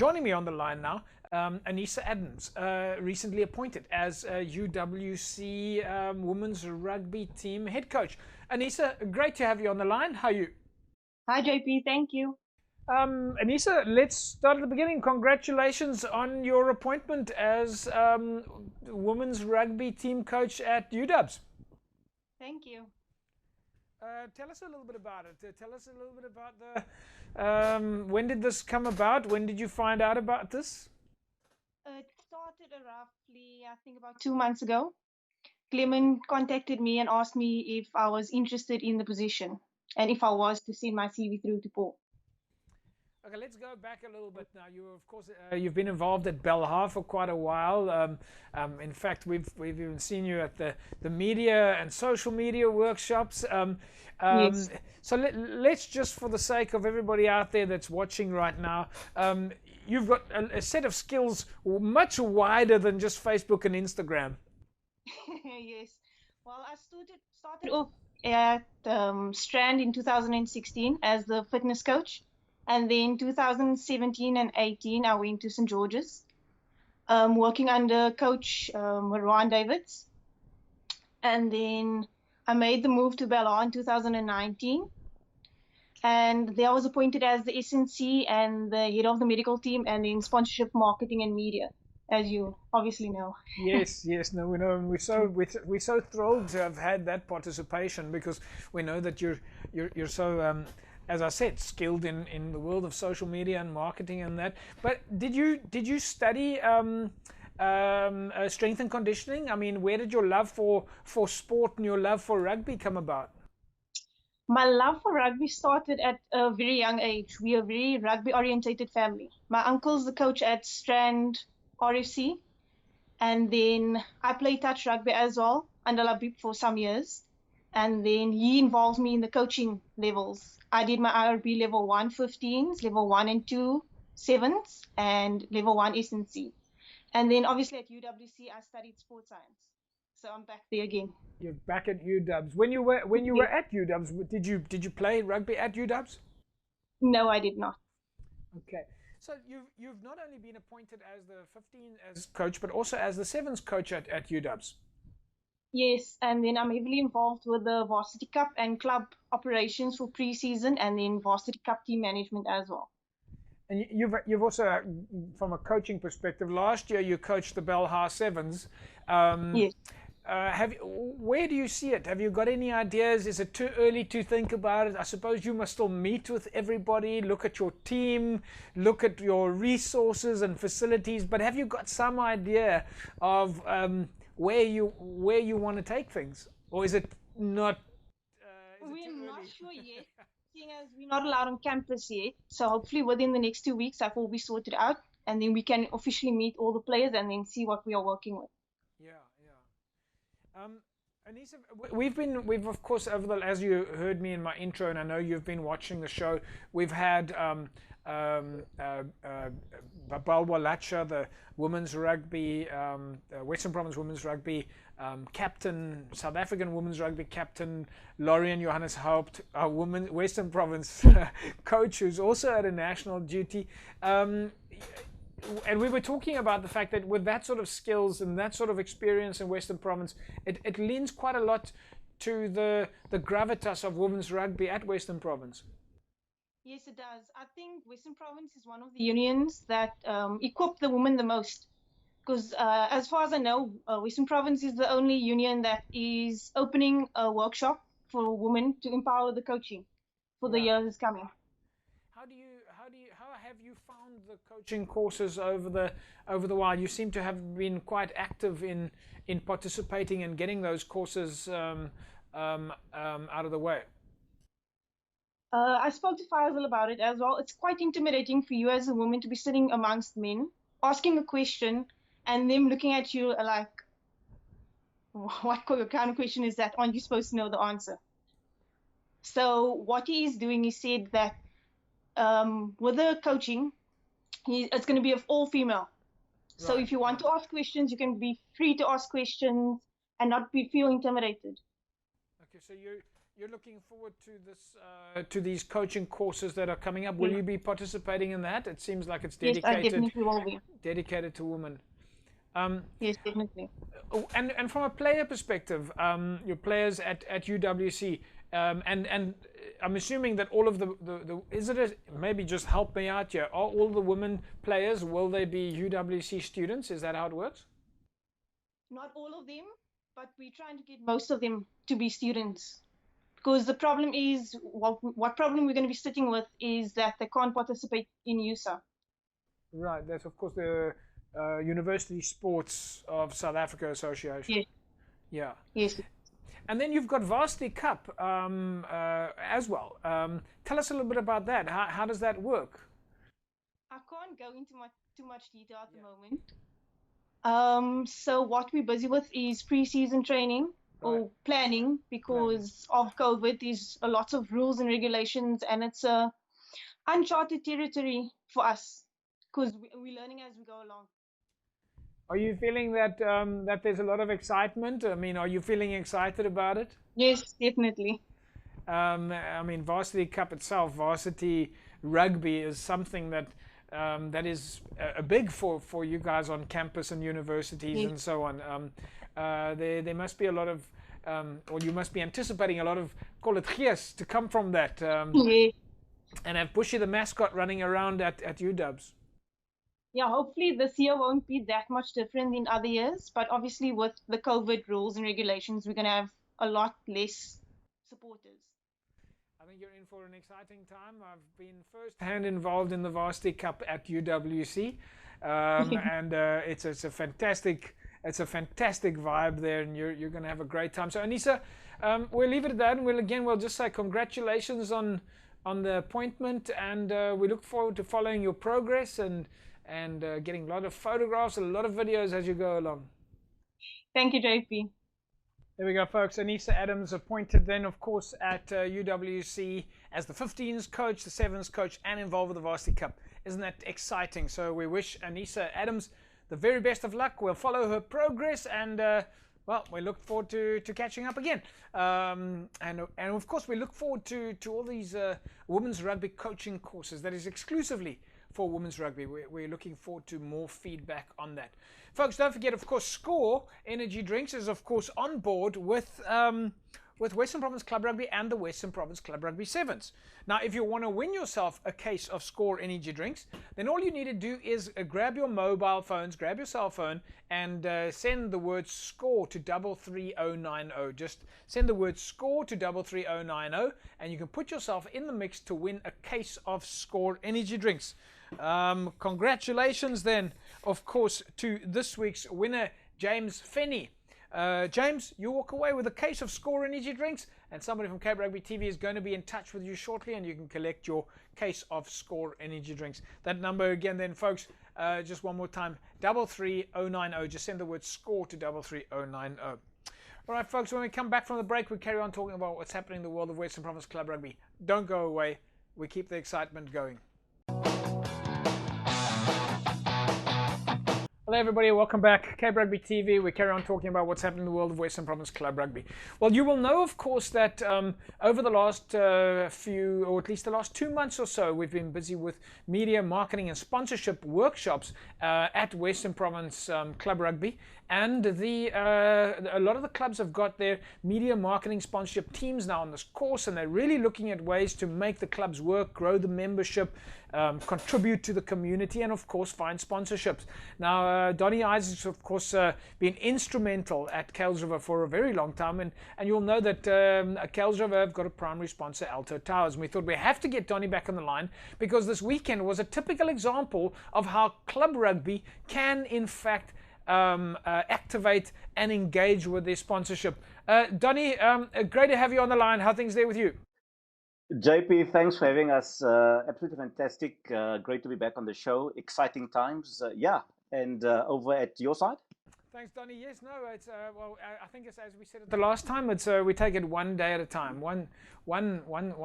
Joining me on the line now, Anissa Adams, recently appointed as UWC Women's Rugby Team head coach. Anissa, great to have you on the line. How are you? Hi, JP. Thank you. Anissa, let's start at the beginning. Congratulations on your appointment as Women's Rugby Team coach at UWs. Thank you. Tell us a little bit about it. Tell us a little bit about when did this come about? When did you find out about this? It started roughly, I think, about 2 months ago. Clement contacted me and asked me if I was interested in the position and if I was to send my CV through to Paul. Okay, let's go back a little bit now. You, of course, you've been involved at Belhar for quite a while. In fact, we've even seen you at the media and social media workshops. Yes. So let's just, for the sake of everybody out there that's watching right now, you've got a set of skills much wider than just Facebook and Instagram. Yes. Well, I started off at Strand in 2016 as the fitness coach. And then 2017 and 18, I went to St. George's, working under coach Ron Davids. And then I made the move to Belhar in 2019. And there I was appointed as the SNC and the head of the medical team and in sponsorship, marketing, and media, as you obviously know. Yes, yes, no, we know, and we're so thrilled to have had that participation because we know that you're so as I said, skilled in the world of social media and marketing and that. But did you study strength and conditioning? I mean, where did your love for sport and your love for rugby come about? My love for rugby started at a very young age. We are a very rugby orientated family. My uncle's the coach at Strand RFC, and then I played touch rugby as well under Labib for some years. And then he involved me in the coaching levels. I did my IRB level 1 15s, level 1 and 2 7s, and level 1 SNC. And then obviously at UWC, I studied sports science. So I'm back there again. You're back at UWs. When you were at UWs, did you play rugby at UWs? No, I did not. Okay. So you've not only been appointed as the 15 as coach, but also as the sevens coach at UWs. Yes, and then I'm heavily involved with the Varsity Cup and club operations for pre-season, and then Varsity Cup team management as well. And you've also, from a coaching perspective, last year you coached the Belhar Sevens. Yes. Where do you see it? Have you got any ideas? Is it too early to think about it? I suppose you must still meet with everybody, look at your team, look at your resources and facilities. But have you got some idea of where you want to take things, or is it not? We're not sure yet, seeing as we're not allowed on campus yet. So hopefully within the next 2 weeks that will be sorted out, and then we can officially meet all the players and then see what we are working with. Yeah, yeah. Anissa, we've of course as you heard me in my intro, and I know you've been watching the show. We've had Balwa Lacha, the women's rugby, Western Province women's rugby captain, South African women's rugby captain, Lorian Johannes Haupt, our Western Province coach, who's also at a national duty. And we were talking about the fact that with that sort of skills and that sort of experience in Western Province, it lends quite a lot to the gravitas of women's rugby at Western Province. Yes, it does. I think Western Province is one of the unions that equip the women the most. Because as far as I know, Western Province is the only union that is opening a workshop for women to empower the coaching for the years coming. How have you found the coaching courses over the while? You seem to have been quite active in participating and getting those courses out of the way. I spoke to Faisal about it as well. It's quite intimidating for you as a woman to be sitting amongst men, asking a question, and them looking at you like, what kind of question is that? Aren't you supposed to know the answer? So what he is doing, he said that with the coaching, it's going to be of all female. So if you want to ask questions, you can be free to ask questions and not feel intimidated. Okay, so you're looking forward to this, to these coaching courses that are coming up. Will you be participating in that? It seems like it's Yes, I definitely will be. dedicated to women. Yes, definitely. And from a player perspective, your players at UWC, and I'm assuming that all of the is it maybe just help me out here? Are all the women players, will they be UWC students? Is that how it works? Not all of them, but we're trying to get most of them to be students. Because the problem is, what problem we're going to be sitting with is that they can't participate in USA. Right, that's of course the University Sports of South Africa Association. Yes. Yeah. Yes. And then you've got Varsity Cup as well. Tell us a little bit about that. How does that work? I can't go into too much detail at the moment. So what we're busy with is pre-season training or planning because of COVID. There's a lot of rules and regulations, and it's uncharted territory for us because we're learning as we go along. Are you feeling that that there's a lot of excitement? I mean, are you feeling excited about it? Yes, definitely. I mean, Varsity Cup itself, varsity rugby is something that that is big for you guys on campus and universities and so on. There must be a lot of, or you must be anticipating a lot of, call it gees, to come from that. And have Bushy the mascot running around at UWs. Yeah, hopefully this year won't be that much different than other years, but obviously with the COVID rules and regulations, we're going to have a lot less supporters. I think you're in for an exciting time. I've been first-hand involved in the Varsity Cup at UWC, and it's a fantastic vibe there, and you're going to have a great time. So Anissa, we'll leave it at that, and we'll just say congratulations on the appointment, and we look forward to following your progress and getting a lot of photographs and a lot of videos as you go along. Thank you, JP. There we go, folks. Anissa Adams appointed then, of course, at UWC as the 15s coach, the 7s coach, and involved with the Varsity Cup. Isn't that exciting? So we wish Anissa Adams the very best of luck. We'll follow her progress, and well, we look forward to catching up again. And of course, we look forward to all these women's rugby coaching courses that is exclusively for women's rugby. We're looking forward to more feedback on that. Folks, don't forget, of course, Score Energy Drinks is, of course, on board with Western Province Club Rugby and the Western Province Club Rugby Sevens. Now, if you want to win yourself a case of Score Energy Drinks, then all you need to do is grab your mobile phones, grab your cell phone, and send the word SCORE to 33090. Just send the word SCORE to 33090, and you can put yourself in the mix to win a case of Score Energy Drinks. Congratulations then, of course, to this week's winner, James Fenney. James, you walk away with a case of Score Energy Drinks, and somebody from Cape Rugby TV is going to be in touch with you shortly, and you can collect your case of Score Energy Drinks. That number again then, folks, just one more time, 33090. Just send the word SCORE to 33090. All right, folks, when we come back from the break, we carry on talking about what's happening in the world of Western Province Club Rugby. Don't go away. We keep the excitement going. Hello everybody, welcome back. Cape Rugby TV. We carry on talking about what's happening in the world of Western Province Club Rugby. Well, you will know, of course, that over the last few, or at least the last 2 months or so, we've been busy with media, marketing and sponsorship workshops at Western Province Club Rugby. And a lot of the clubs have got their media, marketing, sponsorship teams now on this course, and they're really looking at ways to make the clubs work, grow the membership, contribute to the community, and of course find sponsorships. Now Donnie Isaac's of course been instrumental at Kales River for a very long time, and you'll know that Kales River have got a primary sponsor, Alto Towers, and we thought we have to get Donnie back on the line because this weekend was a typical example of how club rugby can in fact activate and engage with their sponsorship. Donnie, great to have you on the line. How are things there with you? JP, thanks for having us. Absolutely fantastic. Great to be back on the show. Exciting times. Yeah. And over at your side? Thanks, Donnie. Yes, no, it's well. I think it's as we said it the last time. It's we take it one day at a time, one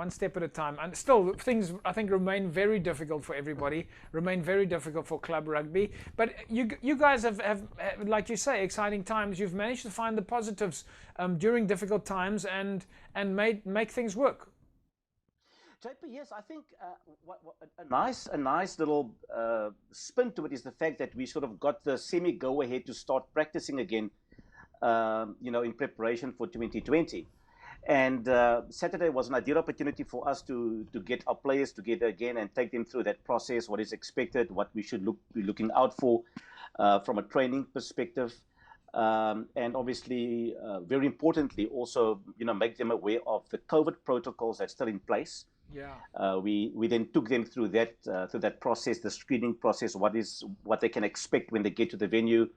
step at a time. And still, things I think remain very difficult for everybody. Remain very difficult for club rugby. But you guys have like you say, exciting times. You've managed to find the positives during difficult times and make things work. JP, yes, I think a nice little spin to it is the fact that we sort of got the semi-go-ahead to start practicing again, in preparation for 2020. And Saturday was an ideal opportunity for us to get our players together again and take them through that process, what is expected, what we should be looking out for from a training perspective. And obviously, very importantly, also, make them aware of the COVID protocols that's still in place. Yeah. We then took them through that process, the screening process, what they can expect when they get to the venue.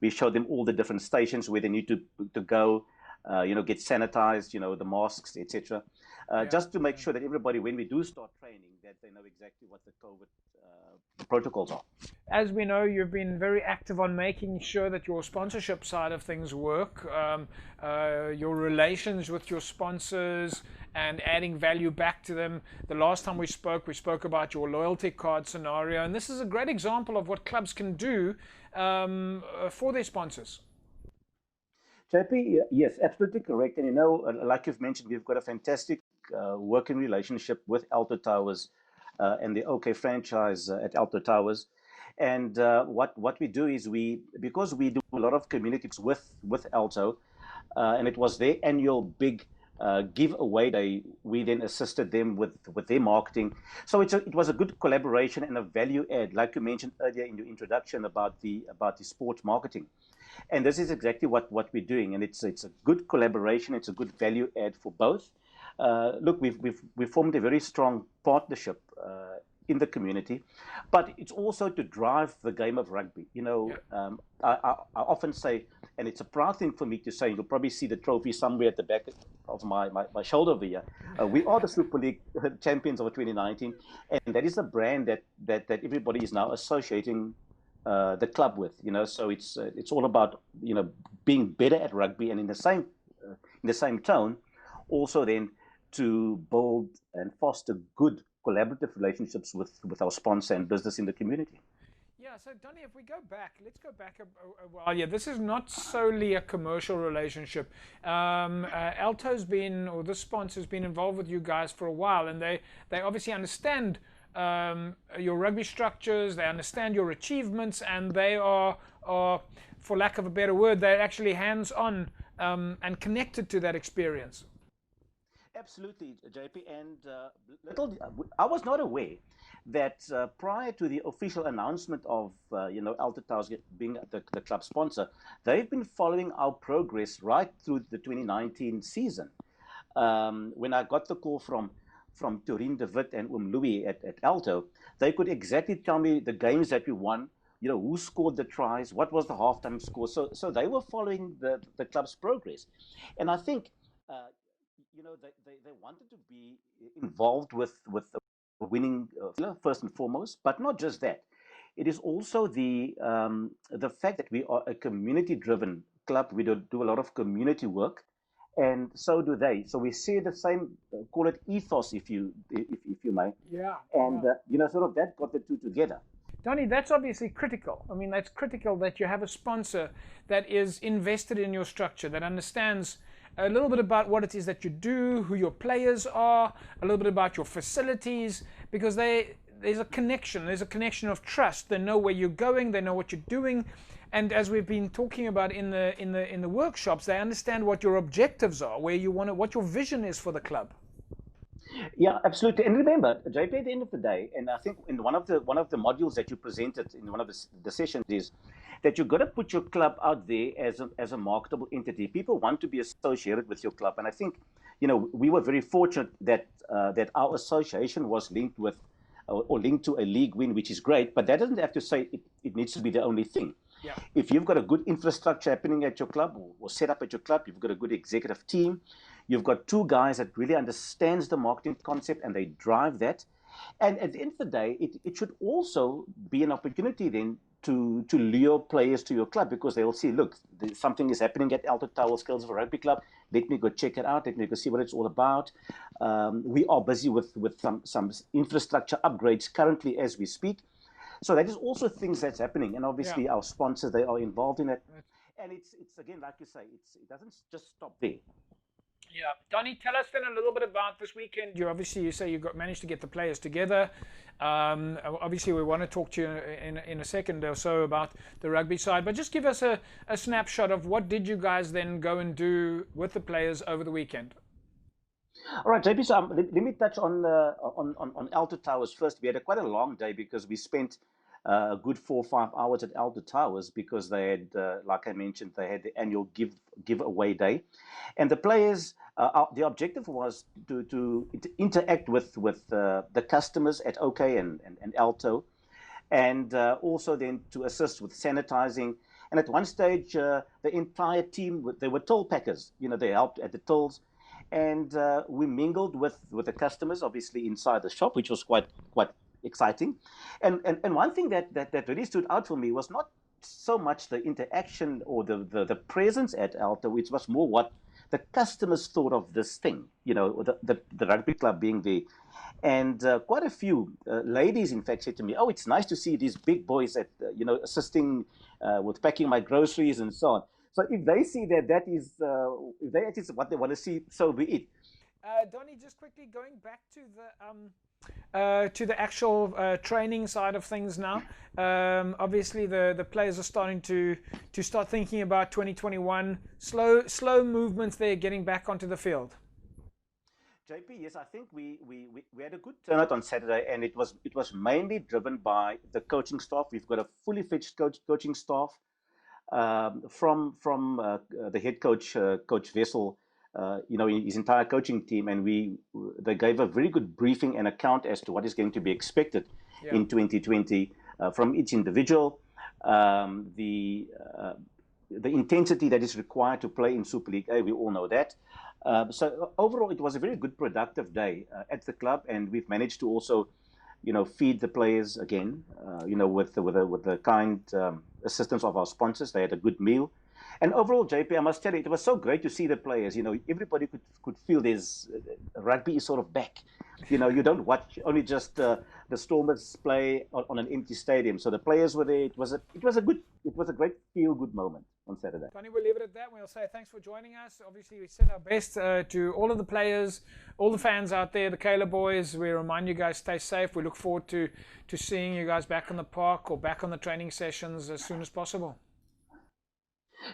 We showed them all the different stations where they need to go, get sanitized, the masks, etc. Just to make sure that everybody, when we do start training, that they know exactly what the COVID protocols are. As we know, you've been very active on making sure that your sponsorship side of things work, your relations with your sponsors and adding value back to them. The last time we spoke about your loyalty card scenario, and this is a great example of what clubs can do for their sponsors. JP, yes, absolutely correct. And like you've mentioned, we've got a fantastic working relationship with Alto Towers and the OK franchise at Alto Towers. And what we do is because we do a lot of communities with Alto, and it was their annual big giveaway day, we then assisted them with their marketing. So it was a good collaboration and a value add, like you mentioned earlier in your introduction about the sports marketing. And this is exactly what we're doing, and it's a good collaboration. It's a good value add for both. Look, we've formed a very strong partnership in the community, but it's also to drive the game of rugby. I often say, and it's a proud thing for me to say, you'll probably see the trophy somewhere at the back of my shoulder over here. We are the Super League champions of 2019, and that is a brand that everybody is now associating the club with. So it's all about being better at rugby, and in the same tone, also then to build and foster good collaborative relationships with our sponsor and business in the community. Yeah, so Donnie, if we go back, let's go back a while. Yeah, this is not solely a commercial relationship. Alto's this sponsor's been involved with you guys for a while, and they obviously understand your rugby structures, they understand your achievements, and they are, for lack of a better word, they're actually hands-on and connected to that experience. Absolutely, JP. And I was not aware that prior to the official announcement of Alto Towers being the club sponsor, they've been following our progress right through the 2019 season. When I got the call from Turin de Wit and Louis at Alto, they could exactly tell me the games that we won, who scored the tries, what was the halftime score. So they were following the club's progress. And I think, they wanted to be involved with the winning first and foremost, but not just that. It is also the fact that we are a community-driven club. We do a lot of community work, and so do they. So we see the same, call it ethos, if you may. Yeah. And sort of that got the two together. Donnie, that's obviously critical. I mean, that's critical that you have a sponsor that is invested in your structure, that understands a little bit about what it is that you do, who your players are, a little bit about your facilities, because there's a connection of trust. They know where you're going, they know what you're doing, and as we've been talking about in the workshops, they understand what your objectives are, what your vision is for the club. Yeah, absolutely. And remember, JP, at the end of the day, and I think in one of the modules that you presented in one of the sessions is that you've got to put your club out there as a marketable entity. People want to be associated with your club, and I think we were very fortunate that our association was linked with or linked to a league win, which is great. But that doesn't have to say it needs to be the only thing. Yeah. If you've got a good infrastructure happening at your club or set up at your club, you've got a good executive team, you've got two guys that really understands the marketing concept and they drive that. And at the end of the day, it should also be an opportunity then to lure players to your club, because they will see, look, something is happening at Alto Towers Kilsriver Rugby Club. Let me go check it out. Let me go see what it's all about. We are busy with some infrastructure upgrades currently as we speak. So that is also things that's happening. And obviously our sponsors, they are involved in it. And it's again, like you say, it doesn't just stop there. Yeah, Donnie, tell us then a little bit about this weekend. You say you managed to get the players together. Obviously, we want to talk to you in a second or so about the rugby side, but just give us a snapshot of what did you guys then go and do with the players over the weekend. All right, JP. So let me touch on Alto Towers first. We had quite a long day because we spent a good 4 or 5 hours at Alto Towers, because they had, like I mentioned, they had the annual giveaway day, and the players. The objective was to interact with the customers at OK and Alto, and also then to assist with sanitizing. And at one stage, the entire team, they were toll packers. They helped at the tolls, and we mingled with the customers, obviously inside the shop, which was quite exciting. And one thing that really stood out for me was not so much the interaction or the presence at Alto, which was more what the customers thought of this thing, the rugby club being there. And quite a few ladies, in fact, said to me, "Oh, it's nice to see these big boys at, assisting with packing my groceries and so on." So if they see that is what they want to see, so be it. Donnie, just quickly going back to the actual training side of things now. Obviously, the players are starting to start thinking about 2021. Slow movements there, getting back onto the field. JP, yes, I think we had a good turnout on Saturday, and it was mainly driven by the coaching staff. We've got a fully fledged coaching staff, from the head coach, Coach Vessel. His entire coaching team, and they gave a very good briefing and account as to what is going to be expected in 2020 from each individual, the intensity that is required to play in Super League A. We all know that. So overall, it was a very good, productive day at the club, and we've managed to also, feed the players again, with the kind assistance of our sponsors. They had a good meal. And overall, JP, I must tell you, it was so great to see the players. Everybody could feel rugby is sort of back. You don't watch only just the Stormers play on an empty stadium. So the players were there. It was a great feel-good moment on Saturday. Tony, we'll leave it at that. We'll say thanks for joining us. Obviously, we said our best to all of the players, all the fans out there, the Kayla boys. We remind you guys, stay safe. We look forward to seeing you guys back on the park or back on the training sessions as soon as possible.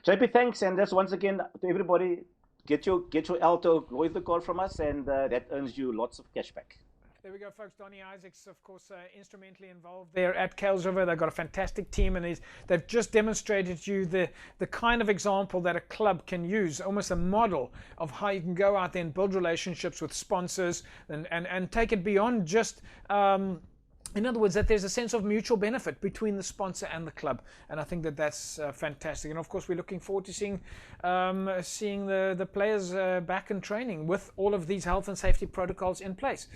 JP, thanks, and that's once again to everybody. Get your Alto loyalty card from us, and that earns you lots of cash back. There we go, folks. Donnie Isaacs, of course, instrumentally involved there at Kilsriver. They've got a fantastic team, and they've just demonstrated to you the kind of example that a club can use, almost a model of how you can go out there and build relationships with sponsors and take it beyond just... in other words, that there's a sense of mutual benefit between the sponsor and the club, and I think that's fantastic. And of course, we're looking forward to seeing the players back in training with all of these health and safety protocols in place.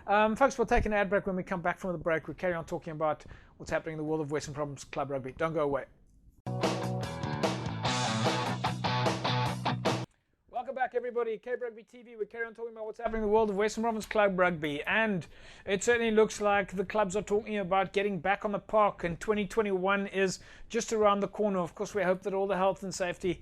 Folks, we'll take an ad break. When we come back from the break, we'll carry on talking about what's happening in the world of Western Province Club Rugby. Don't go away. Welcome back, everybody. Cape Rugby TV. We carry on talking about what's happening in the world of Western Province Club Rugby, and it certainly looks like the clubs are talking about getting back on the park, and 2021 is just around the corner. Of course, we hope that all the health and safety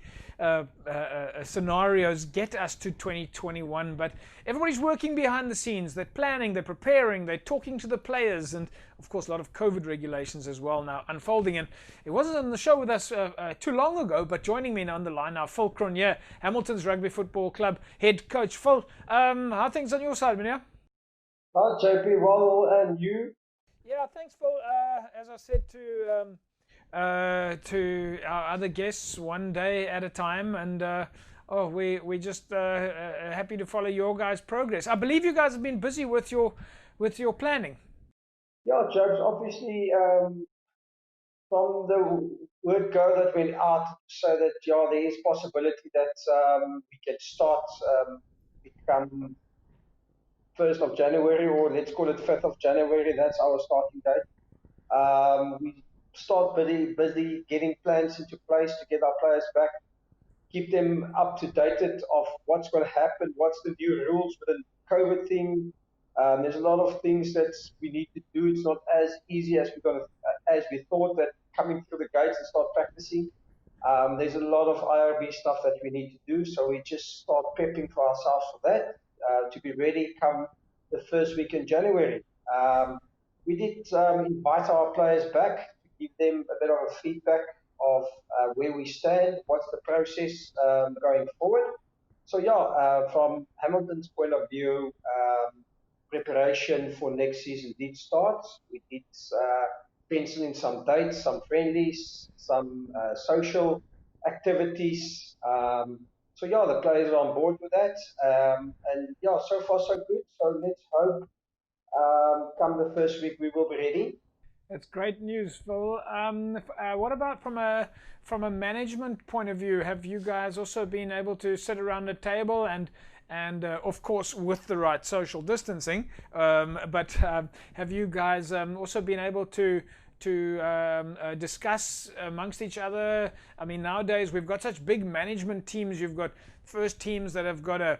scenarios get us to 2021, but everybody's working behind the scenes. They're planning, they're preparing, they're talking to the players, and of course a lot of COVID regulations as well now unfolding. And it wasn't on the show with us too long ago, but joining me now on the line now, Phil Cronje, Hamilton's Rugby Football Club head coach. Phil, how are things on your side, man? Hi, JP, well, and you? Yeah, thanks, Phil. As I said to our other guests, one day at a time, and we're just happy to follow your guys' progress. I believe you guys have been busy with your planning. Yeah, James, obviously, from the word go that went out, so that there is possibility that we can start become 1st of January, or let's call it 5th of January. That's our starting date. start busy getting plans into place to get our players back, keep them up to date of what's going to happen, what's the new rules with the COVID thing. There's a lot of things that we need to do. It's not as easy as we thought that coming through the gates and start practicing. There's a lot of IRB stuff that we need to do, so we just start prepping for ourselves for that to be ready come the first week in January. We did invite our players back to give them a bit of a feedback of where we stand, what's the process going forward. So yeah, from Hamilton's point of view, preparation for next season did start. We did pencil in some dates, some friendlies, some social activities. So yeah, the players are on board with that. And yeah, so far so good. So let's hope come the first week we will be ready. That's great news, Phil. What about from a management point of view? Have you guys also been able to sit around the table and of course with the right social distancing? But have you guys also been able to discuss amongst each other? I mean, nowadays we've got such big management teams. You've got first teams that have got a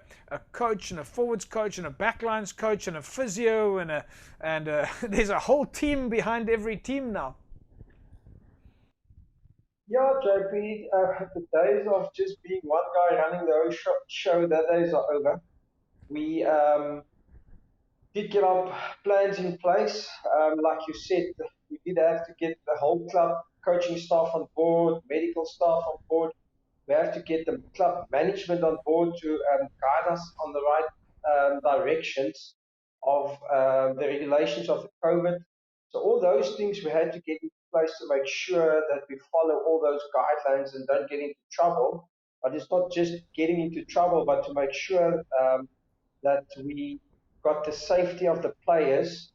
coach and a forwards coach and a backlines coach and a physio and there's a whole team behind every team now. Yeah, JP, the days of just being one guy running the whole show, that days are over. We did get our plans in place. Like you said, we did have to get the whole club coaching staff on board, medical staff on board. We have to get the club management on board to guide us on the right directions of the regulations of the COVID. So all those things we had to get in place to make sure that we follow all those guidelines and don't get into trouble. But it's not just getting into trouble, but to make sure that we got the safety of the players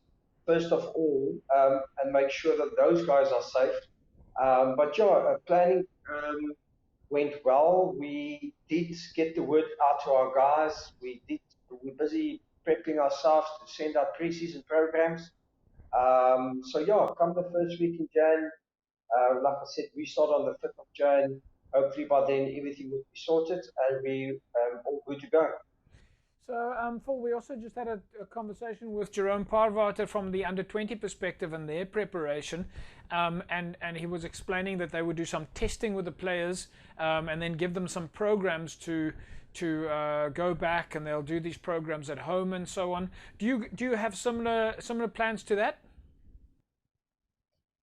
first of all, and make sure that those guys are safe. But yeah, planning went well. We did get the word out to our guys. We're busy prepping ourselves to send out preseason programs. So yeah, come the first week in Jan, like I said, we start on the 5th of Jan. Hopefully by then everything will be sorted and we all good to go. So, Phil, we also just had a conversation with Jerome Parvater from the under-20 perspective and their preparation, and he was explaining that they would do some testing with the players and then give them some programs to go back, and they'll do these programs at home and so on. Do you have similar plans to that?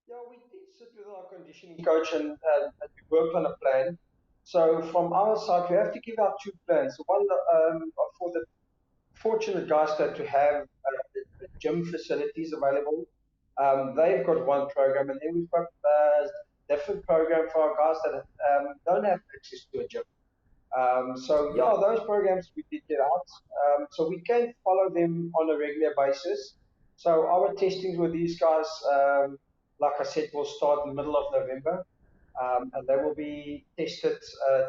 Yeah, we did sit with our conditioning coach and we worked on a plan. So from our side, we have to give out two plans. One for the fortunate guys that to have gym facilities available. They've got one program, and then we've got a different program for our guys that don't have access to a gym. So yeah, those programs we did get out. So we can follow them on a regular basis. So our testings with these guys, like I said, will start in the middle of November. And they will be tested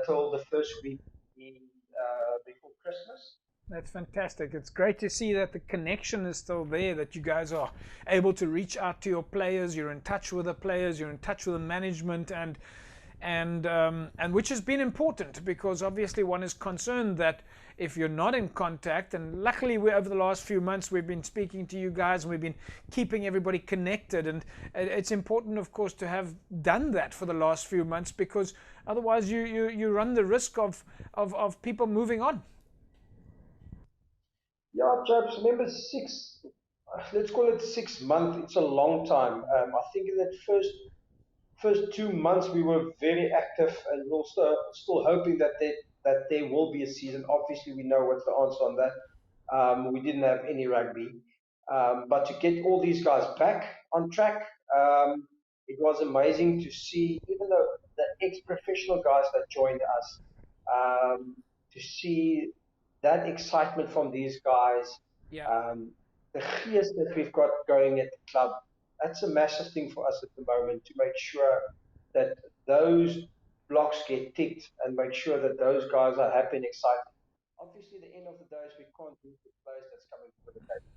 till the first week before Christmas. That's fantastic. It's great to see that the connection is still there, that you guys are able to reach out to your players, you're in touch with the players, you're in touch with the management, and which has been important, because obviously one is concerned that if you're not in contact, and luckily over the last few months we've been speaking to you guys and we've been keeping everybody connected, and it's important, of course, to have done that for the last few months, because otherwise you run the risk of people moving on. Yeah, Jobs, remember let's call it 6 months. It's a long time. I think in that first 2 months we were very active, and we're still hoping that there will be a season. Obviously, we know what's the answer on that. We didn't have any rugby. But to get all these guys back on track, it was amazing to see, even though the ex-professional guys that joined us, to see that excitement from these guys, the gears that we've got going at the club, that's a massive thing for us at the moment, to make sure that those blocks get ticked and make sure that those guys are happy and excited. Obviously, the end of the day is we can't lose the players that's coming to the table.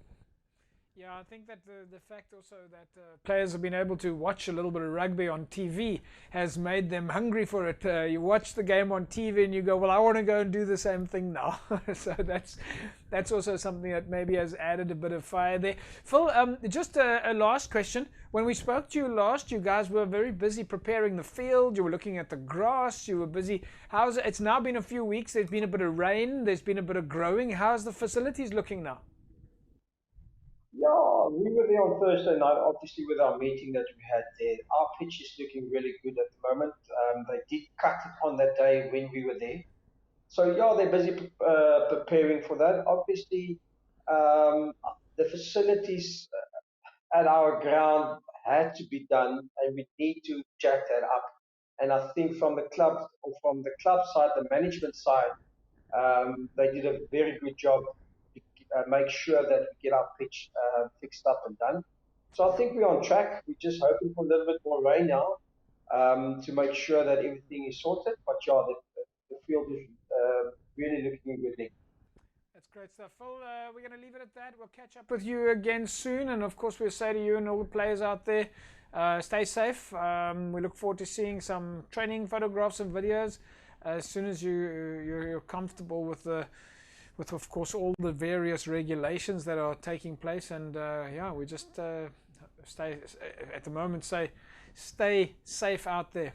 Yeah, I think that the fact also that players have been able to watch a little bit of rugby on TV has made them hungry for it. You watch the game on TV and you go, well, I want to go and do the same thing now. So that's also something that maybe has added a bit of fire there. Phil, just a last question. When we spoke to you last, you guys were very busy preparing the field. You were looking at the grass. You were busy. It's now been a few weeks. There's been a bit of rain. There's been a bit of growing. How's the facilities looking now? Yeah, we were there on Thursday night, obviously, with our meeting that we had there. Our pitch is looking really good at the moment. They did cut it on that day when we were there. So, yeah, they're busy preparing for that. Obviously, the facilities at our ground had to be done, and we need to jack that up. And I think from the club side, the management side, they did a very good job to make sure that we get our pitch fixed up and done. So I think we're on track. We're just hoping for a little bit more rain now to make sure that everything is sorted. But yeah, the field is really looking good there. That's great stuff. Phil, we're going to leave it at that. We'll catch up with you again soon. And of course, we'll say to you and all the players out there, stay safe. We look forward to seeing some training photographs and videos as soon as you're comfortable with of course all the various regulations that are taking place. And yeah, we just stay at the moment. Stay safe out there.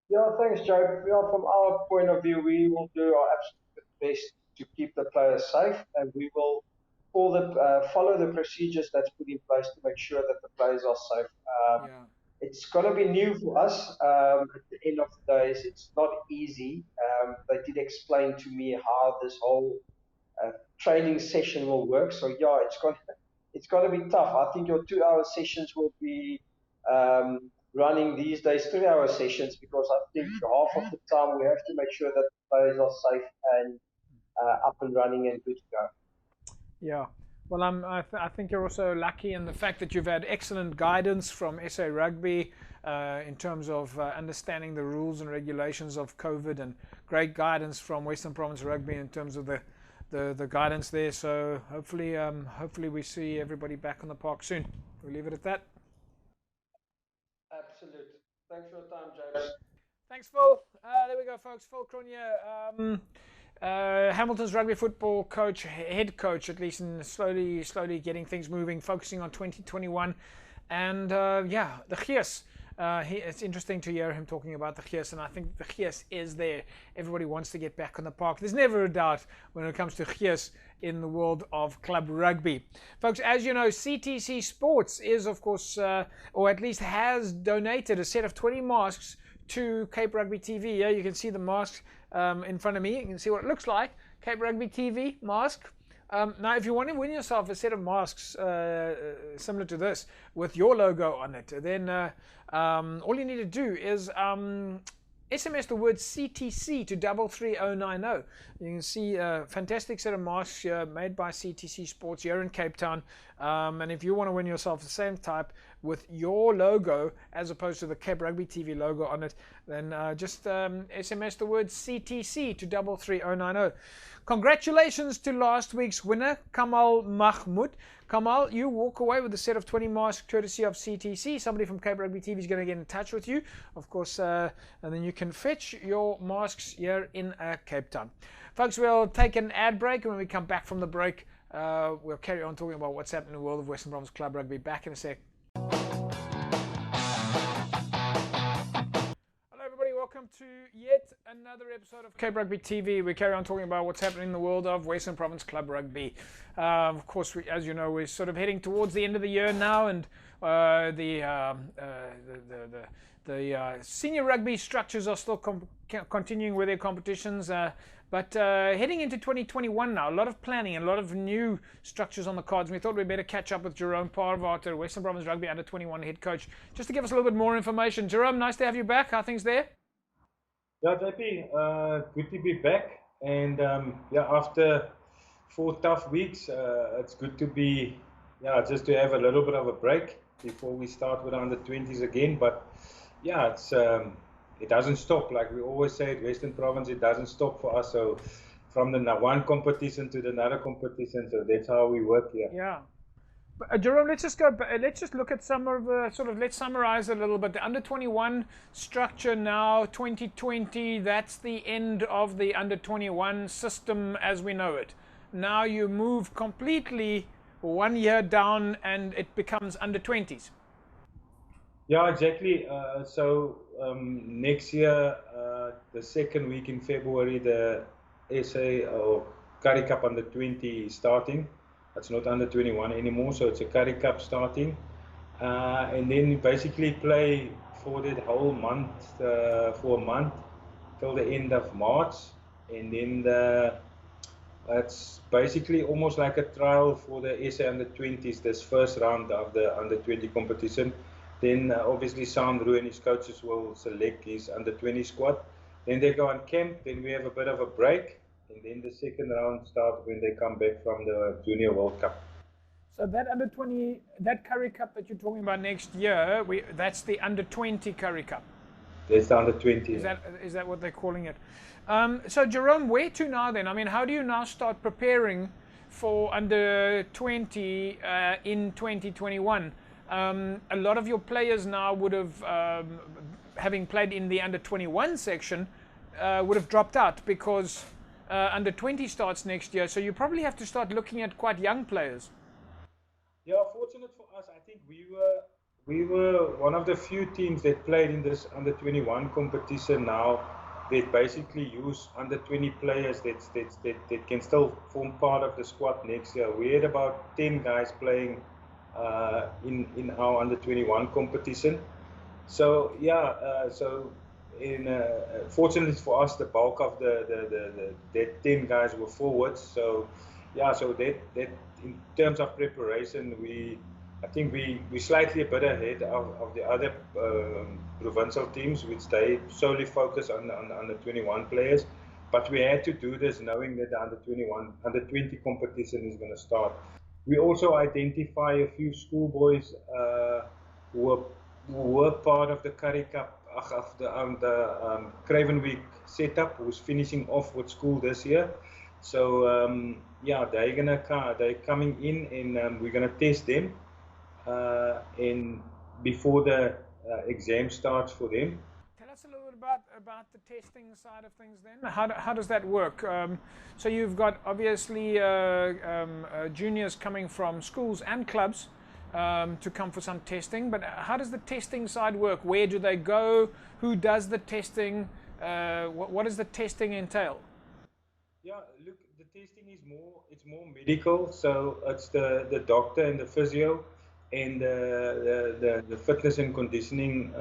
Yeah, thanks, Joe. Yeah, from our point of view, we will do our absolute best to keep the players safe, and we will follow the procedures that's put in place to make sure that the players are safe. It's going to be new for us. At the end of the day, it's not easy. They did explain to me how this whole training session will work. So yeah, it's going to be tough. I think your 2-hour sessions will be running these days 3-hour sessions, because I think half of the time we have to make sure that the players are safe and up and running and good to go. Yeah. Well, I think you're also lucky in the fact that you've had excellent guidance from SA Rugby in terms of understanding the rules and regulations of COVID, and great guidance from Western Province Rugby in terms of the guidance there. So hopefully we see everybody back on the park soon. We'll leave it at that. Absolutely. Thanks for your time, James. Thanks, Phil. There we go, folks. Phil Cronje, Hamilton's rugby football coach, head coach, at least, and slowly getting things moving, focusing on 2021. And yeah, the Gees. It's interesting to hear him talking about the Gees, and I think the Gees is there. Everybody wants to get back on the park. There's never a doubt when it comes to Gees in the world of club rugby. Folks, as you know, CTC Sports is, of course, or at least has donated a set of 20 masks to Cape Rugby TV. Yeah, you can see the mask in front of me. You can see what it looks like. Cape Rugby TV mask. Now, if you want to win yourself a set of masks similar to this with your logo on it, then all you need to do is SMS the word CTC to 33090. You can see a fantastic set of masks here made by CTC Sports here in Cape Town. And if you want to win yourself the same type with your logo as opposed to the Cape Rugby TV logo on it, then just SMS the word CTC to 33090. Congratulations to last week's winner, Kamal Mahmoud. Kamal, you walk away with a set of 20 masks courtesy of CTC. Somebody from Cape Rugby TV is going to get in touch with you, of course, and then you can fetch your masks here in Cape Town. Folks, we'll take an ad break, and when we come back from the break, we'll carry on talking about what's happening in the world of Western Province Club Rugby. Back in a sec. Welcome to yet another episode of Cape Rugby TV. We carry on talking about what's happening in the world of Western Province Club Rugby. Of course, as you know, we're sort of heading towards the end of the year now, and the senior rugby structures are still continuing with their competitions. But heading into 2021 now, a lot of planning and a lot of new structures on the cards. We thought we'd better catch up with Jerome Parvater, Western Province Rugby Under-21 head coach, just to give us a little bit more information. Jerome, nice to have you back. How are things there? Yeah, JP, good to be back. And yeah, after 4 tough weeks, it's good to be, just to have a little bit of a break before we start with under-20s again. But yeah, it's it doesn't stop. Like we always say at Western Province, it doesn't stop for us. So from the one competition to the another competition. So that's how we work here. Yeah. But, Jerome, let's just go. Let's just look at some of the let's summarize a little bit. The under 21 structure now, 2020. That's the end of the under 21 system as we know it. Now you move completely 1 year down, and it becomes under 20s. Yeah, exactly. Next year, the second week in February, the SA or Currie Cup under 20 is starting. It's not under 21 anymore, so it's a Currie Cup starting. And then you basically play for that whole month, for a month, till the end of March. And then it's basically almost like a trial for the SA under 20s, this first round of the under 20 competition. Then obviously Sandro and his coaches will select his under 20 squad. Then they go on camp, then we have a bit of a break. And then the second round starts when they come back from the Junior World Cup. So that under 20, that Currie Cup that you're talking about next year, that's the under 20 Currie Cup. That's the under 20. Is that what they're calling it? So Jerome, where to now then? I mean, how do you now start preparing for under 20 in 2021? A lot of your players now would have, having played in the under 21 section, would have dropped out because under 20 starts next year. So you probably have to start looking at quite young players. Yeah, fortunate for us, I think we were one of the few teams that played in this under 21 competition now that basically use under 20 players that can still form part of the squad next year. We had about 10 guys playing in our under 21 competition. So yeah, fortunately for us, the bulk of that 10 guys were forwards. So yeah, so that in terms of preparation, I think we slightly a bit ahead of the other provincial teams, which they solely focus on the 21 players. But we had to do this knowing that the under 20 competition is going to start. We also identify a few schoolboys who were part of the Currie Cup, of the Craven Week setup, who's finishing off with school this year. So yeah, they're coming in, and we're gonna test them, and before the exam starts for them. Tell us a little bit about the testing side of things then. How does that work? So you've got obviously juniors coming from schools and clubs to come for some testing, but how does the testing side work? Where do they go? Who does the testing? What does the testing entail? Yeah, look, the testing is more medical, so it's the doctor and the physio and the fitness and conditioning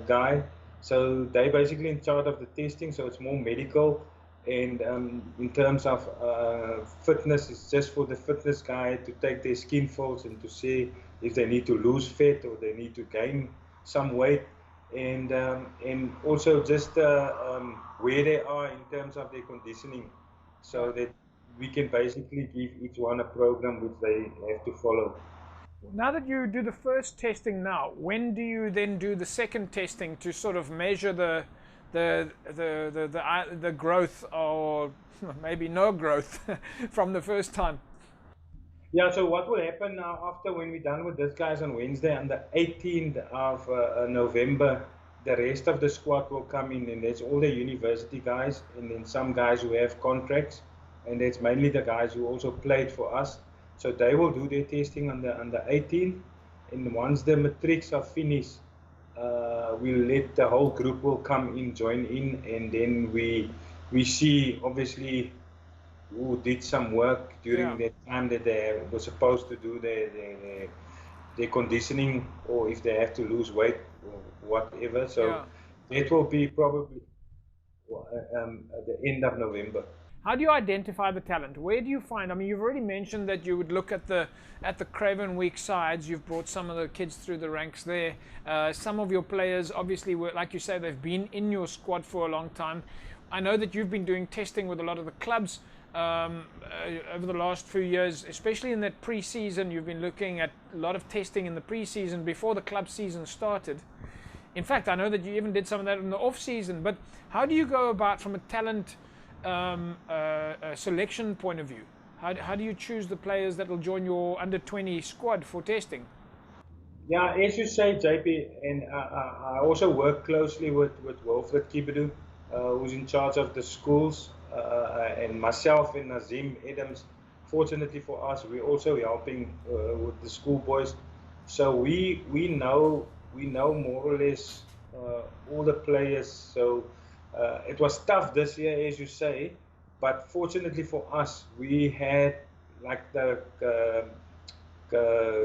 guy. So they're basically in charge of the testing, so it's more medical. And in terms of fitness, it's just for the fitness guy to take their skin folds and to see if they need to lose fat or they need to gain some weight, and also just where they are in terms of their conditioning, so that we can basically give each one a program which they have to follow. Now that you do the first testing now, when do you then do the second testing to sort of measure the growth, or maybe no growth from the first time? Yeah, so what will happen now after when we're done with this guys on Wednesday, on the 18th of November, the rest of the squad will come in, and that's all the university guys, and then some guys who have contracts, and that's mainly the guys who also played for us. So they will do their testing on the 18th, and once the matrics are finished, we'll let the whole group will come in, join in, and then we see obviously who did some work during that time that they were supposed to do their conditioning, or if they have to lose weight or whatever. So that will be probably at the end of November. How do you identify the talent? Where do you find? I mean, you've already mentioned that you would look at the Craven Week sides. You've brought some of the kids through the ranks there. Some of your players, obviously, were, like you say, they've been in your squad for a long time. I know that you've been doing testing with a lot of the clubs over the last few years, especially in that pre-season. You've been looking at a lot of testing in the pre-season before the club season started. In fact, I know that you even did some of that in the off-season. But how do you go about, from a talent selection point of view? How do you choose the players that will join your under-20 squad for testing? Yeah, as you say, JP, and I also work closely with Wilfred Kibedu, who's in charge of the schools, and myself and Nazim Adams. Fortunately for us, we're also helping with the school boys, so we know more or less all the players. So it was tough this year, as you say, but fortunately for us, we had like the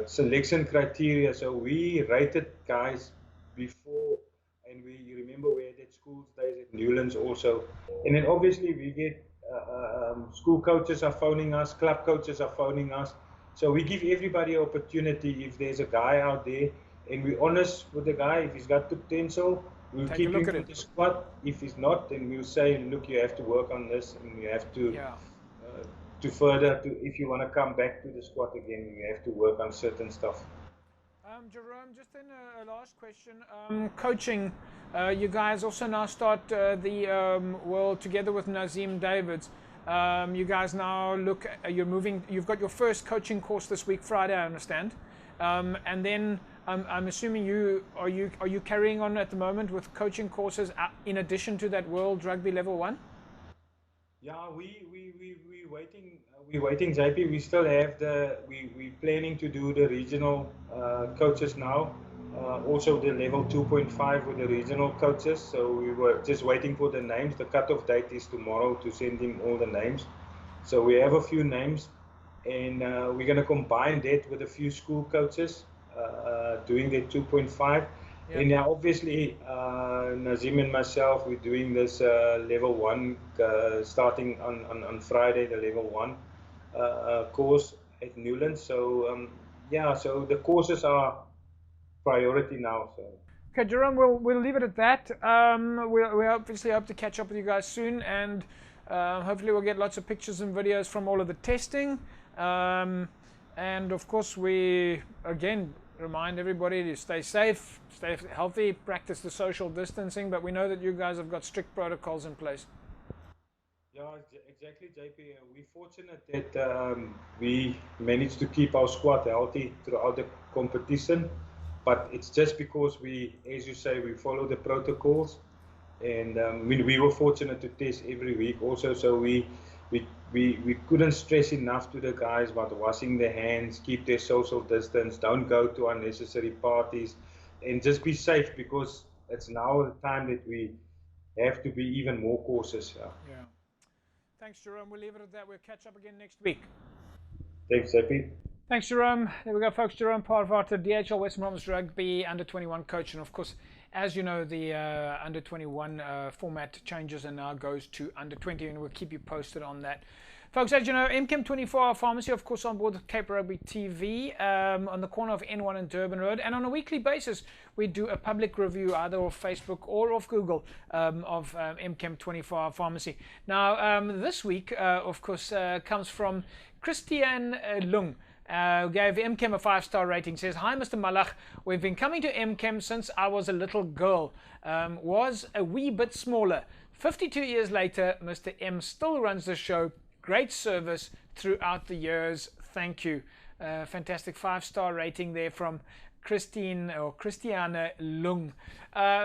selection criteria. So we rated guys before, and you remember we had at schools days at Newlands also, and then obviously we get school coaches are phoning us, club coaches are phoning us. So we give everybody an opportunity. If there's a guy out there, and we're honest with the guy, if he's got potential, we'll keep him in the squad. If he's not, then we'll say, look, you have to work on this, and you have to if you want to come back to the squad again, you have to work on certain stuff. Jerome, just then a last question. Coaching, you guys also now start together with Nazim Davids. You guys now you've got your first coaching course this week, Friday, I understand. And then I'm assuming are you carrying on at the moment with coaching courses in addition to that World Rugby Level 1? Yeah, we're waiting, JP. We still have we're planning to do the regional coaches now. Also the level 2.5 with the regional coaches. So we were just waiting for the names. The cutoff date is tomorrow to send him all the names. So we have a few names, and we're going to combine that with a few school coaches doing the 2.5. Yeah. And now obviously Nazim and myself, we're doing this level 1 starting on Friday, the level 1 course at Newlands. So so the courses are priority now. So. Okay, Jerome, we'll leave it at that. We obviously hope to catch up with you guys soon, and hopefully we'll get lots of pictures and videos from all of the testing. And of course, we again remind everybody to stay safe, stay healthy, practice the social distancing, but we know that you guys have got strict protocols in place. Yeah, exactly, JP. We're fortunate that we managed to keep our squad healthy throughout the competition, but it's just because we, as you say, we follow the protocols, and we were fortunate to test every week also, so we couldn't stress enough to the guys about washing their hands, keep their social distance, don't go to unnecessary parties, and just be safe, because it's now the time that we have to be even more cautious. Yeah. Thanks, Jerome. We'll leave it at that. We'll catch up again next week. Thanks, Epi. Thanks, Jerome. There we go, folks. Jerome Parvata, DHL Western Province Rugby under-21 coach, and of course, as you know, the under-21 format changes and now goes to under-20, and we'll keep you posted on that. Folks, as you know, MChem 24-hour pharmacy, of course, on board with Cape Rugby TV on the corner of N1 and Durban Road. And on a weekly basis, we do a public review either off Facebook or off Google of MChem 24-hour pharmacy. Now, this week, of course, comes from Christian Lung. Gave MChem a 5-star rating. Says, "Hi, Mr. Malach. We've been coming to MChem since I was a little girl. Was a wee bit smaller. 52 years later, Mr. M still runs the show. Great service throughout the years. Thank you." Fantastic 5-star rating there from Christiane Lung.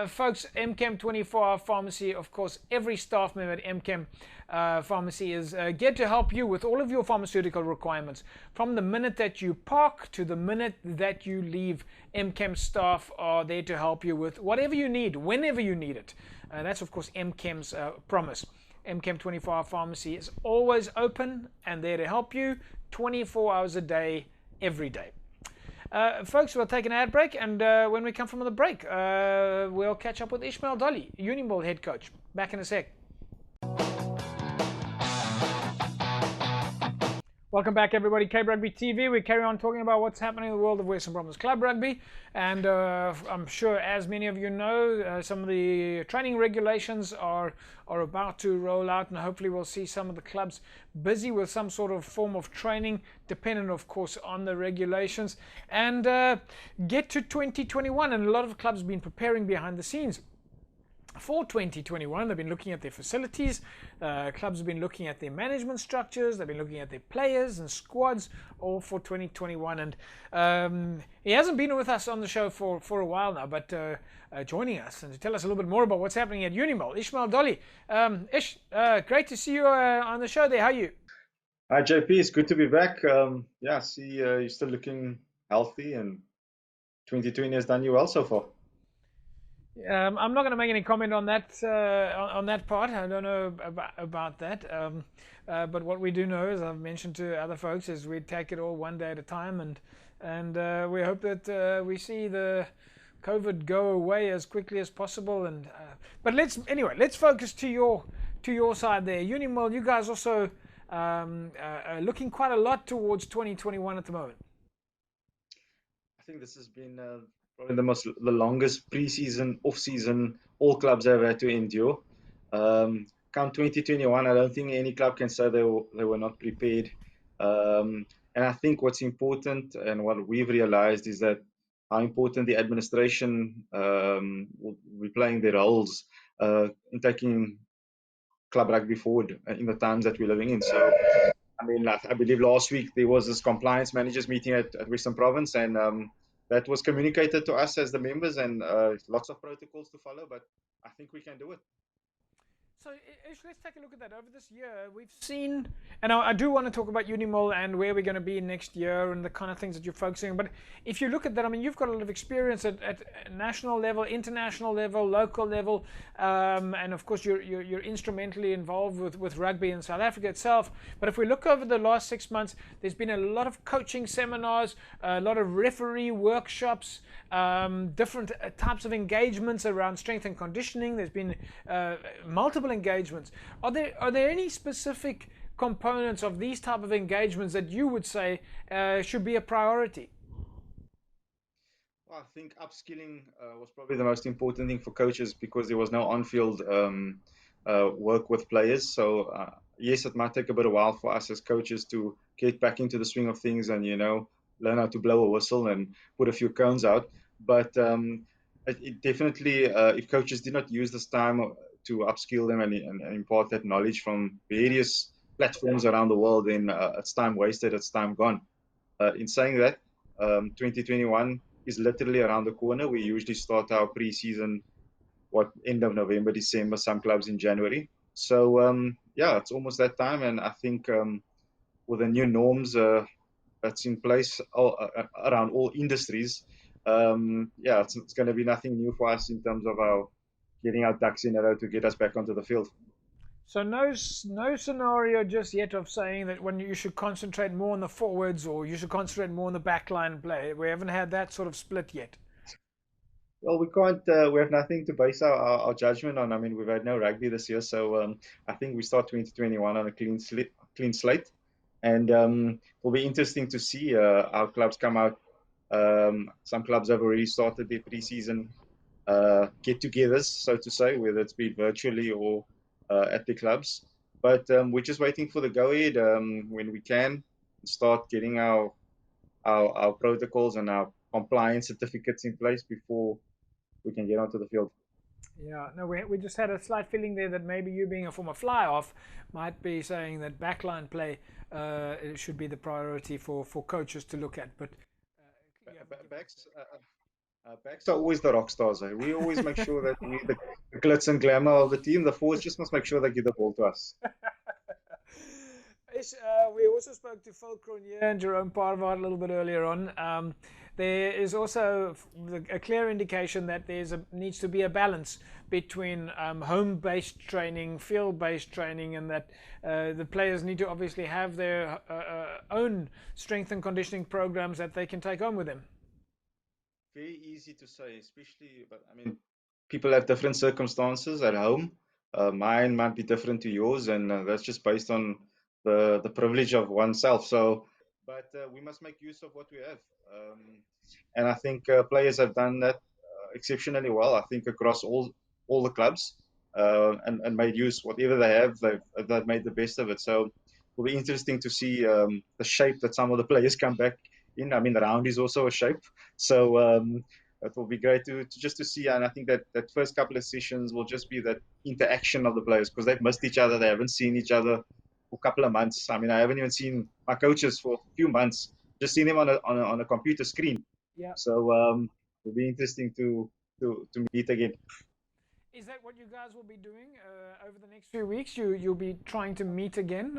Folks, MChem 24-hour pharmacy, of course, every staff member at MChem pharmacy is geared to help you with all of your pharmaceutical requirements. From the minute that you park to the minute that you leave, MChem staff are there to help you with whatever you need, whenever you need it. That's, of course, MChem's promise. MChem 24-hour pharmacy is always open and there to help you 24 hours a day, every day. Folks, we'll take an ad break, and when we come from the break, we'll catch up with Ishmael Dolly, Uniball head coach. Back in a sec. Welcome back, everybody. Cape Rugby TV. We carry on talking about what's happening in the world of Western Province Club Rugby. And I'm sure, as many of you know, some of the training regulations are about to roll out. And hopefully we'll see some of the clubs busy with some sort of form of training, dependent, of course, on the regulations. And get to 2021. And a lot of clubs have been preparing behind the scenes. for 2021. They've been looking at their facilities. Clubs have been looking at their management structures. They've been looking at their players and squads, all for 2021. And he hasn't been with us on the show for a while now, but joining us and to tell us a little bit more about what's happening at Unimol, Ishmael Dolly. Ish, great to see you on the show there. How are you? Hi JP, it's good to be back. Yeah, see, you're still looking healthy, and 2020 has done you well so far. I'm not going to make any comment on that part. I don't know about that. But what we do know, as I've mentioned to other folks, is we take it all one day at a time, and we hope that we see the COVID go away as quickly as possible. And but let's focus to your side there, Unimol. You guys also looking quite a lot towards 2021 at the moment. I think this has been probably the longest pre-season, off-season all clubs have had to endure. Come 2021, I don't think any club can say they were not prepared. And I think what's important and what we've realized is that how important the administration will be playing their roles in taking club rugby forward in the times that we're living in. So, I mean, I believe last week there was this compliance managers meeting at Western Province, and that was communicated to us as the members, and lots of protocols to follow, but I think we can do it. So Ish, let's take a look at that. Over this year, we've seen, and I do want to talk about Unimol and where we're going to be next year and the kind of things that you're focusing on. But if you look at that, I mean, you've got a lot of experience at national level, international level, local level, and of course you're instrumentally involved with rugby in South Africa itself. But if we look over the last 6 months, there's been a lot of coaching seminars, a lot of referee workshops, different types of engagements around strength and conditioning. There's been multiple engagements. Are there any specific components of these type of engagements that you would say should be a priority? Well, I think upskilling was probably the most important thing for coaches, because there was no on-field work with players. So yes, it might take a bit of while for us as coaches to get back into the swing of things and learn how to blow a whistle and put a few cones out. But it definitely, if coaches did not use this time to upskill them and impart that knowledge from various platforms around the world, then it's time wasted, it's time gone. In saying that, 2021 is literally around the corner. We usually start our pre-season, end of November, December, some clubs in January. So yeah, it's almost that time, and I think with the new norms that's in place around all industries, yeah, it's going to be nothing new for us in terms of our getting our ducks in a row to get us back onto the field. So no scenario just yet of saying that when you should concentrate more on the forwards or you should concentrate more on the backline play. We haven't had that sort of split yet. Well, we can't. We have nothing to base our judgment on. I mean, we've had no rugby this year, so I think we start 2021 on a clean slate, and it'll be interesting to see how clubs come out. Some clubs have already started their pre-season get-togethers, so to say, whether it's been virtually or at the clubs. But we're just waiting for the go-ahead when we can start getting our protocols and our compliance certificates in place before we can get onto the field. Yeah, no, we just had a slight feeling there that maybe you, being a former fly-off, might be saying that backline play should be the priority for coaches to look at. But backs are always the rock stars. We always make sure that we the glitz and glamour of the team. The forwards just must make sure they give the ball to us. We also spoke to Phil Cronje and Jerome Parvard a little bit earlier on. There is also a clear indication that needs to be a balance between home-based training, field-based training, and that the players need to obviously have their own strength and conditioning programs that they can take on with them. Very easy to say, especially, but I mean, people have different circumstances at home. Mine might be different to yours, and that's just based on the privilege of oneself. So, but we must make use of what we have, and I think players have done that exceptionally well. I think across all the clubs, and made use whatever they have. They've made the best of it. So it'll be interesting to see the shape that some of the players come back in. I mean, the round is also a shape. So it will be great to just to see. And I think that first couple of sessions will just be that interaction of the players, because they've missed each other. They haven't seen each other for a couple of months. I mean, I haven't even seen my coaches for a few months. Just seen them on a computer screen. Yeah. So it'll be interesting to meet again. Is that what you guys will be doing over the next few weeks? You'll be trying to meet again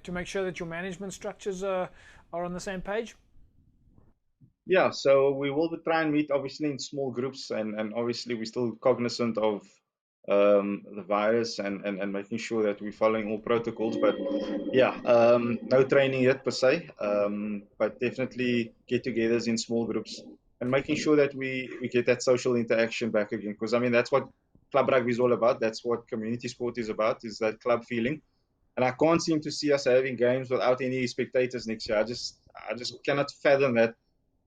to make sure that your management structures are on the same page? Yeah, so we will try and meet obviously in small groups, and obviously we're still cognizant of the virus and making sure that we're following all protocols. But yeah, no training yet per se, but definitely get-togethers in small groups and making sure that we get that social interaction back again. Because I mean, that's what club rugby is all about. That's what community sport is about, is that club feeling. And I can't seem to see us having games without any spectators next year. I just cannot fathom that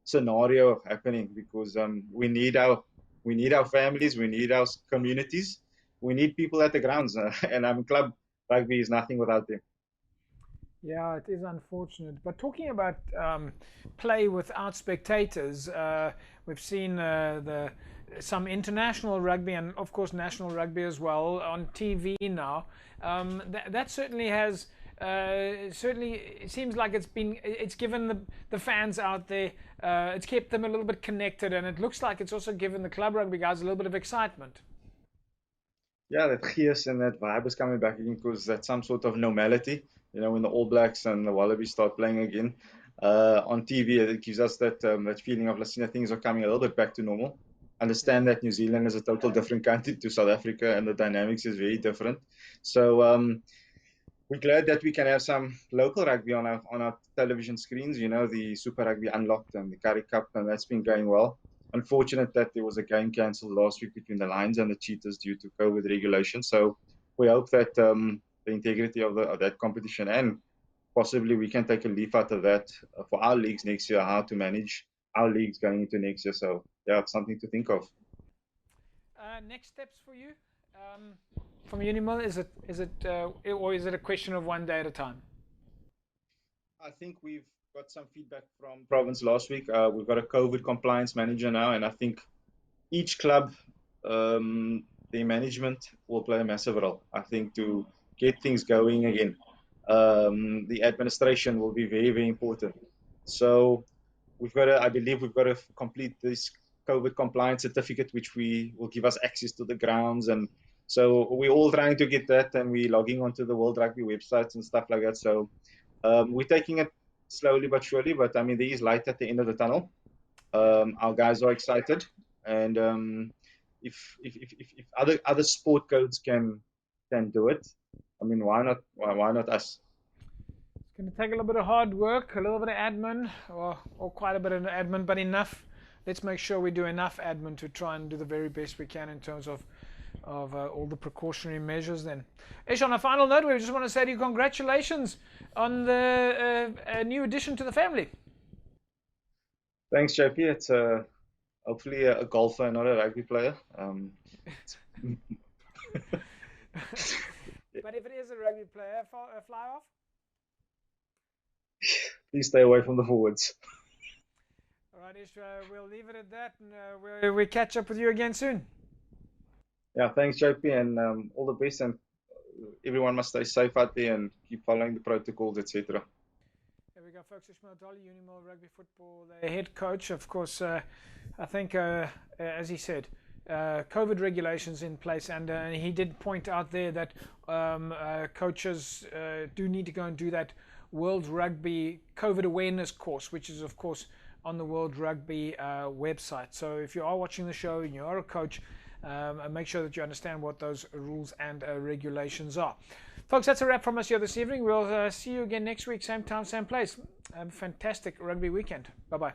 scenario happening, because we need our families, we need our communities, we need people at the grounds, and club rugby is nothing without them. Yeah, it is unfortunate. But talking about play without spectators, we've seen some international rugby and of course national rugby as well on TV now. That certainly has. Certainly, it seems like it's given the fans out there, it's kept them a little bit connected, and it looks like it's also given the club rugby guys a little bit of excitement. Yeah, that gears and that vibe is coming back again, because that's some sort of normality. You know, when the All Blacks and the Wallabies start playing again on TV, it gives us that feeling of, let's see, things are coming a little bit back to normal. Understand that New Zealand is a total different country to South Africa, and the dynamics is very different. So we're glad that we can have some local rugby on our television screens. You know, the Super Rugby Unlocked and the Currie Cup, and that's been going well. Unfortunate that there was a game cancelled last week between the Lions and the Cheetahs due to COVID regulations. So we hope that the integrity of that competition, and possibly we can take a leaf out of that for our leagues next year, how to manage our leagues going into next year. So yeah, it's something to think of. Next steps for you from Unimil, is it or is it a question of one day at a time? I think we've got some feedback from province last week. We've got a COVID compliance manager now, and I think each club, their management will play a massive role. I think to get things going again, the administration will be very, very important. So I believe we've got to complete this COVID compliance certificate, which will give us access to the grounds, and so we're all trying to get that, and we're logging onto the World Rugby websites and stuff like that. So we're taking it slowly but surely, but I mean, there is light at the end of the tunnel. Our guys are excited, and if other sport codes can do it, I mean, why not us? It's going to take a little bit of hard work, a little bit of admin, or quite a bit of admin, but enough. Let's make sure we do enough admin to try and do the very best we can in terms of all the precautionary measures then. Ish, on a final note, we just want to say to you congratulations on the new addition to the family. Thanks, JP. It's hopefully a golfer, not a rugby player. But if it is a rugby player, fly off? Please stay away from the forwards. All right, Ish, we'll leave it at that, and we'll catch up with you again soon. Yeah, thanks, JP, and all the best, and everyone must stay safe out there and keep following the protocols, etc. There we go, folks. Ishmael Dolly, Unimil Rugby Football, the head coach. Of course, I think, as he said, COVID regulations in place, and he did point out there that coaches do need to go and do that World Rugby COVID awareness course, which is, of course, on the World Rugby website. So if you are watching the show and you are a coach, make sure that you understand what those rules and regulations are. Folks, that's a wrap from us here this evening. We'll see you again next week, same time, same place. Have a fantastic rugby weekend. Bye-bye.